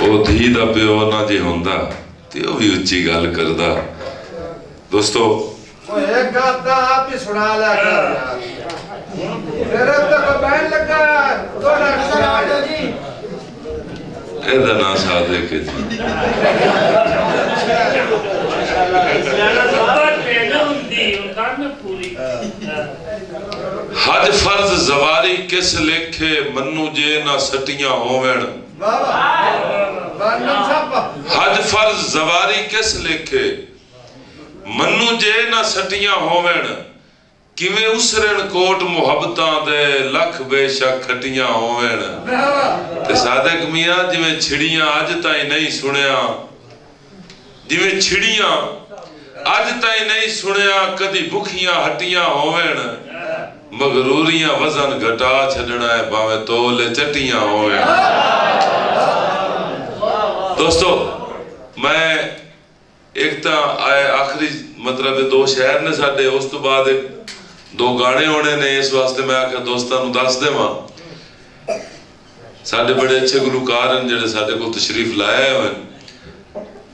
ਉਹ धी ਦਾ ਪਿਓ ਨਾ ਜੇ ਹੁੰਦਾ ਤੇ ਉਹ ਵੀ ਉੱਚੀ ਗੱਲ ਕਰਦਾ। ਦੋਸਤੋ एक गाता आप ही सुना लिया कर यार, मेरे तो को बैंड लगा तो अक्सर आ जी ਇਹਦਾ ਨਾਂ ਸਾਦਿਕ ਹੈ ਜੀ। हज फर्ज जवारी किस लेखे मनु जे ना सटियां होवेण। हज फर्ज जवारी किस लेखे मनु जे ना सटियां होवेण। किवें उसरन कोट मुहब्बतां दे लख बेशक खटियां होवेण। ते सादिक मियां जिवें छिड़ियां अज ताईं नहीं सुनिया, जिवें छिड़ियां अज ताईं नहीं सुनिया कदी भुखियां हटियां होवेण। मगरूरियां वजन घटा छड़ना है भावे तोले चटियां होवेण। दोस्तों मैं एक तो आखिरी मतलब दो शहर ने साडे, उस तो बाद दो गाने होने ने, इस वास्ते मैं आखिर दोस्तों नूं दस देवां। साडे बड़े अच्छे गुलकार हैं जिहड़े साडे कोल तशरीफ लाए हुए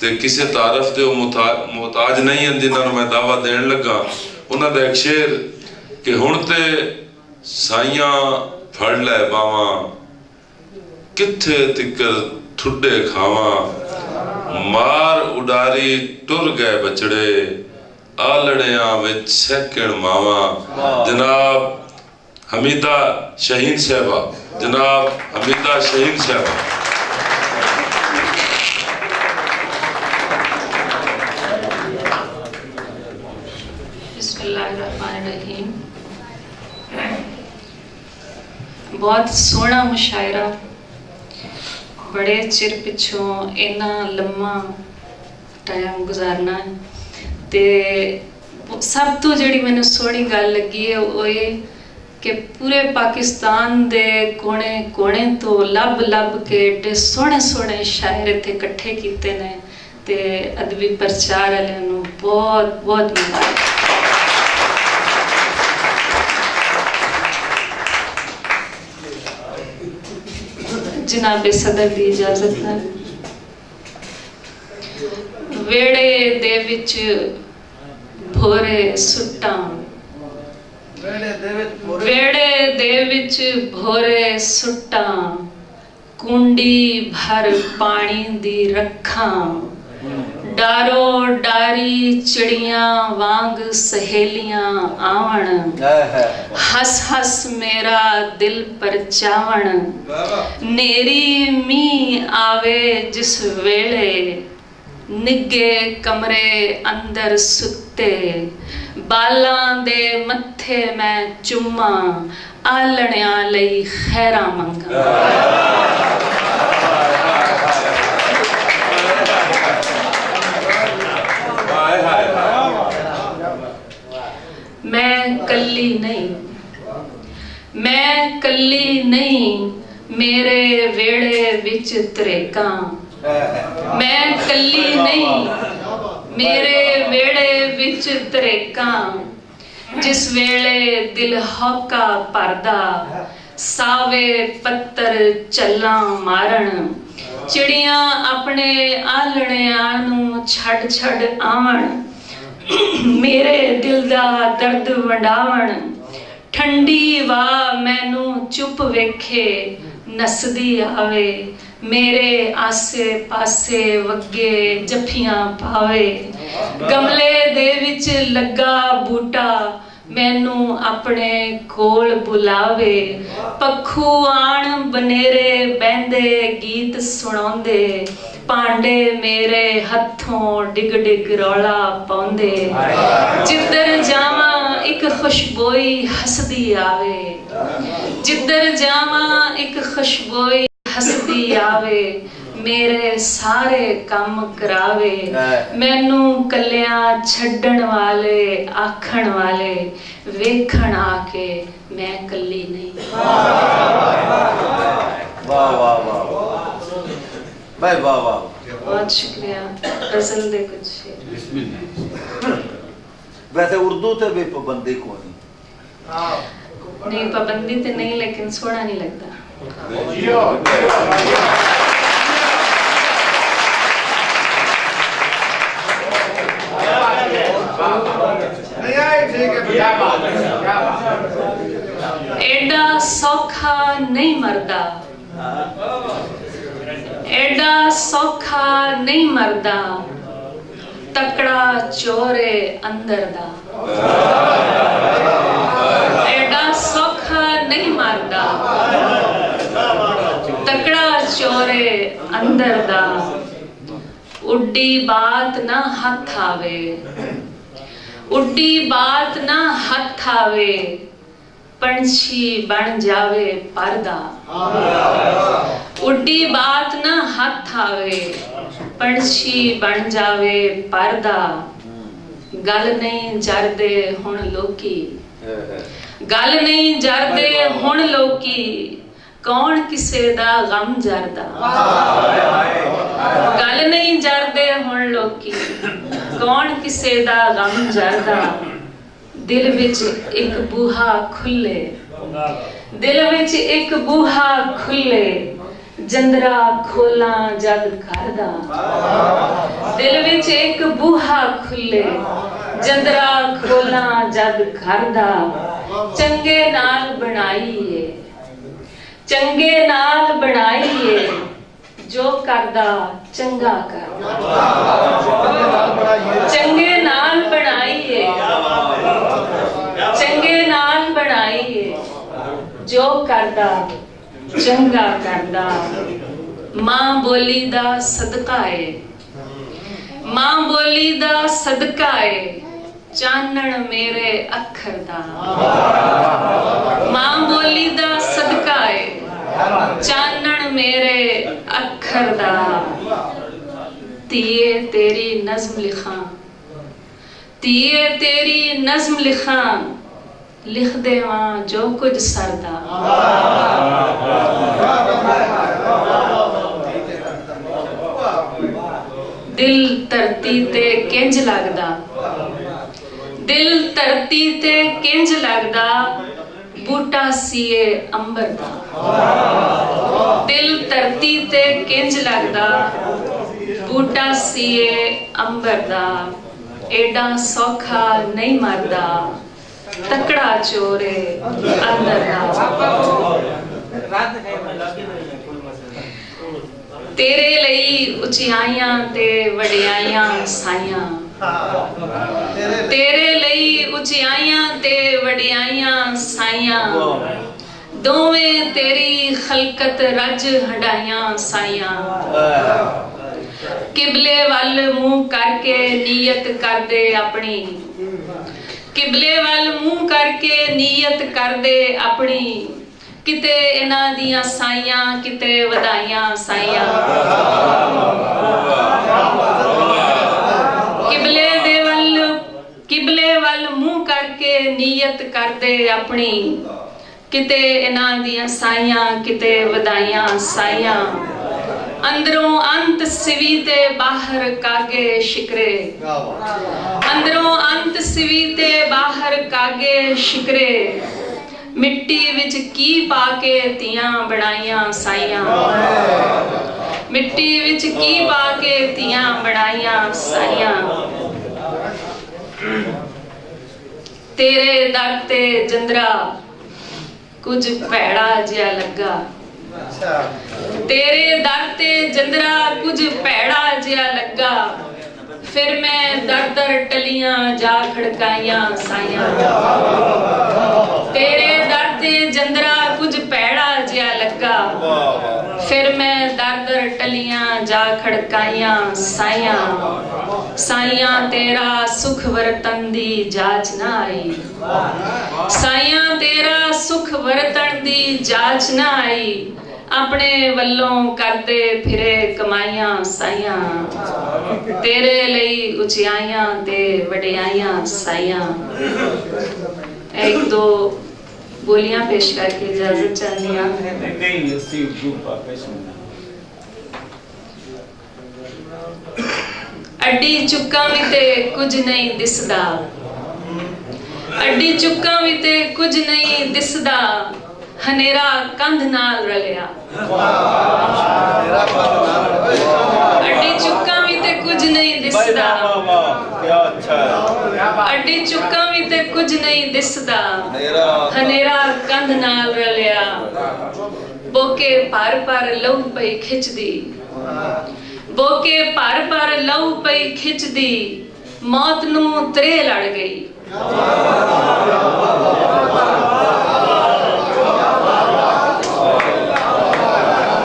ते किसी तारफ के मुहताज नहीं हैं, जिन्होंने मैं दावा देन लगा। उन्होंने एक शेर कि हुण ते साइयां फड़ लै बावां किथे तिकर ठुडे खावां। मार उडारी टुर गए बचड़े आलड़ियां विच सैकण मावां। जनाब हमीदा शहीन साहबा, जनाब हमीदा शहीन साहबा। बिस्मिल्लाहिर्रहमानिर्रहीम। बहुत सोहना मुशायरा, बड़े चिर पिछों इन्ना लम्मा टाइम गुजारना ते सब तो जिहड़ी मैनूं सोहनी गल लगी है वो ये कि पूरे पाकिस्तान दे कोने कोने तो लब लब के एडे सोहने सोहने शायर इत्थे इकट्ठे कीते ने ते अदबी प्रचार वालियां नूं बहुत बहुत मुबारक। जनाबे सदर दी इजाजत नाल वेड़े दे विच भोरे सुट्टां, वेड़े दे विच भोरे सुट्टां कुंडी भर पानी दी रखां। डारो डारी चिड़ियां वांग सहेलियां आवन। हस हस मेरा दिल परचावन। नेरी मी आवे जिस वेले निगे कमरे अंदर सुते। बालां दे मत्थे मैं चुम्मा आलणियां लई खैरा मंगा। मैं कल्ली नहीं, मैं कल्ली नहीं मेरे वेड़े विच तरेकां। मैं कल्ली नहीं मेरे वेड़े विच तरेकां। जिस वेले दिल हौका भरदा सावे पत्तर चल्लां मारन। चिड़ियां अपने आलणियां नूं छड़ छड़ आवन। मेरे दिल दा दर्द वंडावन। ठंडी वाह मैनू चुप वेखे नसदी आवे। मेरे आसे पासे वगे जफियां पावे। गमले दे विच लगा बूटा मैनू अपने कोल बुलावे। पखू आण बनेरे बहंदे गीत सुणाउंदे। पांडे मेरे हथों डिग डिग रौला पाउंदे। जिधर जावां एक खुशबोई हसदी आवे। जिधर जावां एक खुशबोई हसदी आवे। मेरे सारे काम करावे। मैनू कलिया छड्डण वाले आखण वाले वेखण आके मैं कल्ली नहीं। वाह वाह वाह भाई वाह वाह। बहुत शुक्रिया। गजल दे कुछ शेर। वैसे उर्दू ते भी पाबंदी को नहीं, पाबंदी तो नहीं, लेकिन सोना नहीं लगता। ठीक है, क्या बात है, क्या बात है। एडा सौखा नहीं मरदा, एडा सौखा नहीं मरदा, तकड़ा चोरे अंदर दा। एडा सौखा नहीं मरदा, तकड़ा चोरे अंदर दा। उड्डी बात ना हथ आवे, उड्डी बात ना हथ आवे, पंछी बन जावे परदा। उड्डी बात ना हथ आवे, पंछी बन जावे परदा। गल नहीं जरदे हुण लोकी, गल नहीं जरदे हुण लोकी, कौन किसे दा गम जरदा। गल नहीं जरदे हुण लोकी, कौन किसे दा गम जरदा। दिल विच एक बूहा खुले, दिल विच एक बूहा खुले, जंदरा खोला जद घर दा। दिल विच एक बूहा खुले, जंदरा खोला जद घर दा। चंगे नाल बनाईए, चंगे नाल बनाईए, जो करदा चंगा करदा। चंगे नाल बनाईए, चंगे नाल बनाईए, जो करदा चंगा करदा। मां बोली दा सदका है, मां बोली दा सदका है, चानण मेरे अखर दा। मां बोली दा सदका है, चानण मेरे अखर दा। तिये तेरी नज़्म लिखा, तिये तेरी नज़्म लिखा, लिख देवां जो कुछ सरदा। दिल धरती ते किंज लगदा, दिल धरती ते किंज लगदा, बूटा सीए अंबर दा। दिल धरती ते किंज लगदा, बूटा सीए अंबर दा। एडा सौखा नहीं मरदा, तकड़ा चोरे अंदर दा। तेरे लई उचियाइयां ते वडियाइयां साइयां, तेरे लई उचियाइयां ते वडियाइयां साइयां। दोवें तेरी खलकत रज हंडाइयां साइयां। किबले वल मुंह करके नीयत कर दे अपनी, किबले वल मुंह करके नीयत कर दे अपनी। किते इन्हां दियां साइयां, किते वधाइयां साइयां। किबले दे वल, किबले वल मुंह करके नीयत कर दे अपनी। किते इन्हां दियां साइयां, किते वधाइयां साइयां। अंदरों अंत सिवी ते बाहर कागे शिकरे, अंदरों अंत सिवी ते बाहर कागे शिकरे। मिट्टी विच की पाके तियां बनाइयां साइयां, मिट्टी विच की पाके तियां बनाइयां साइयां। तेरे दर ते जंदरा कुछ भैड़ा जिहा लगा, तेरे दर ते जंदरा कुछ भैड़ा जिहा लगा। फिर मैं दर दर टलियां जा खड़काइयां साइयां। तेरे दर ते जंदरा कुछ भैड़ा जिहा लगा। फिर मैं दर दर टलियां जा खड़काइयां साइयां। साइयां तेरा सुख वरतन दी जाच ना आई, साइयां तेरा सुख वरतन दी जाच ना आई। अपने वल्लों करदे फिरे कमाइयां साइयां। तेरे लई उचियाइयां ते वडियाइयां साइयां। एक दो बोलियां पेश करके इजाजत चाहनी हूं। अड्डी चुक्का भी ते कुछ नहीं दिसदा, अड्डी चुक्का भी ते कुछ नहीं दिसदा। हनेरा कंध नाल रलिया, अड्डी चुक्का भी ते कुछ नहीं दिसदा। अड्डी चुक्का भी ते कुछ नहीं दिसदा, हनेरा कंध नाल रलिया, बोके पार पार लहू पई खिचदी, बोके पार पार लहू पई खिचदी, मौत नू त्रे लड़ गई।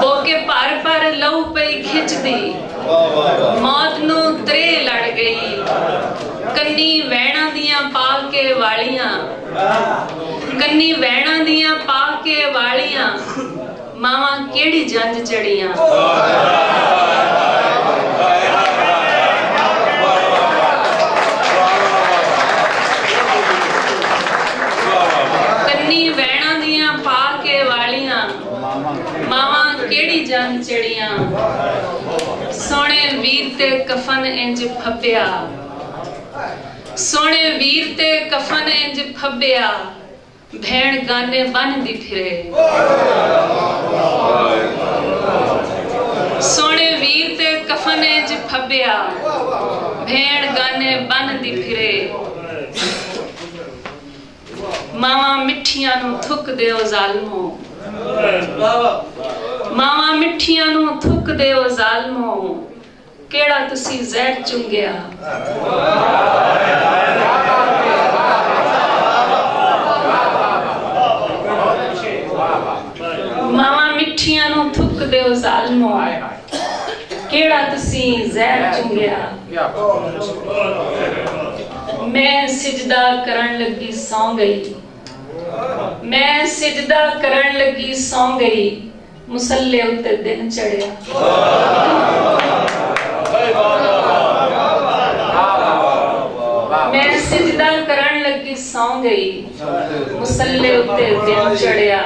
बोके पार पार लहू पई खिचदी, मौत नू त्रे लड़ गई। कन्नी वैणा दियां पा के वालियां, कन्नी वैणा दियां पा के वालियां, मावा केड़ी जंज चढ़ियां। कन्नी वैणा दियां पा के वालियां, मावा केड़ी जंज चढ़ियां। सोने वीर ते कफन इंज फब्बिया, सोने वीर ते कफन इंज फब्बिया, भेड़ गाने बनदी फिरे। सोने वीर ते कफन इंज फब्बिया, भेड़ गाने बनदी फिरे। मावा मिठियां नू थुक दिओ ज़ालमो, मावा मिठियां नू थुक दिओ ज़ालमो, केड़ा तुसी ज़हर चुंगिया। मावा मिठियां नू थुक दिओ ज़ालमो, केड़ा तुसी ज़हर चुंगिया। मैं सिजदा करन लगी सौ गई, मैं सिजदा करन लगी सौ गई, मुसल्ले उत्ते दिन चढ़िया। मैं सिजदा करन लगी सौ गई, मुसल्ले उत्ते दिन चढ़िया।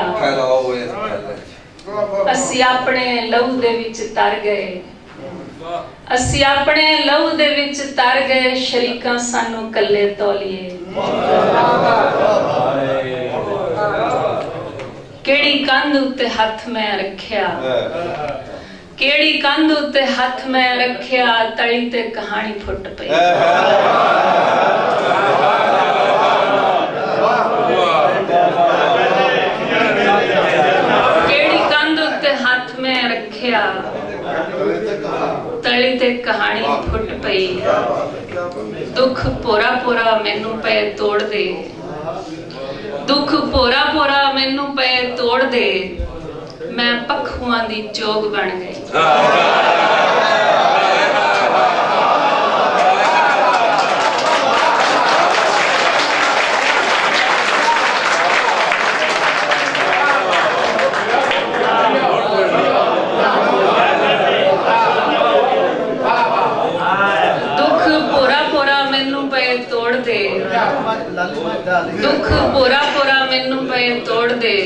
असी अपने लहू दे विच तर गए, असी अपने लहू दे विच तर गए, शरीकां सानू कल्ले तौलिए। केड़ी कंध उत्ते हथ मैं रखिया, केड़ी कंध उत्ते हथ मैं रखिया, तली ते कहानी फुट पई। केड़ी कंध उत्ते हथ मैं रखिया, तली ते कहानी फुट पई। दुख पोरा पोरा मैनू पे तोड़ दे, दुख पोरा पोरा मैनू पे तोड़ दे, मैं पखुआं दी चोग बन गई। दुख पोरा पोरा मैनू पे तोड़ दे,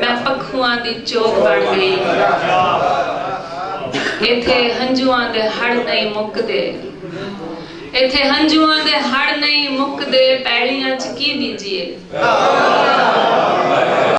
मैं पखुआं दी चोग बन गई। इथे हंजुआं दे हड़ नहीं मुकदे, इथे हंजुआं दे हड़ नहीं मुकदे, पैलियां च की बीजिए।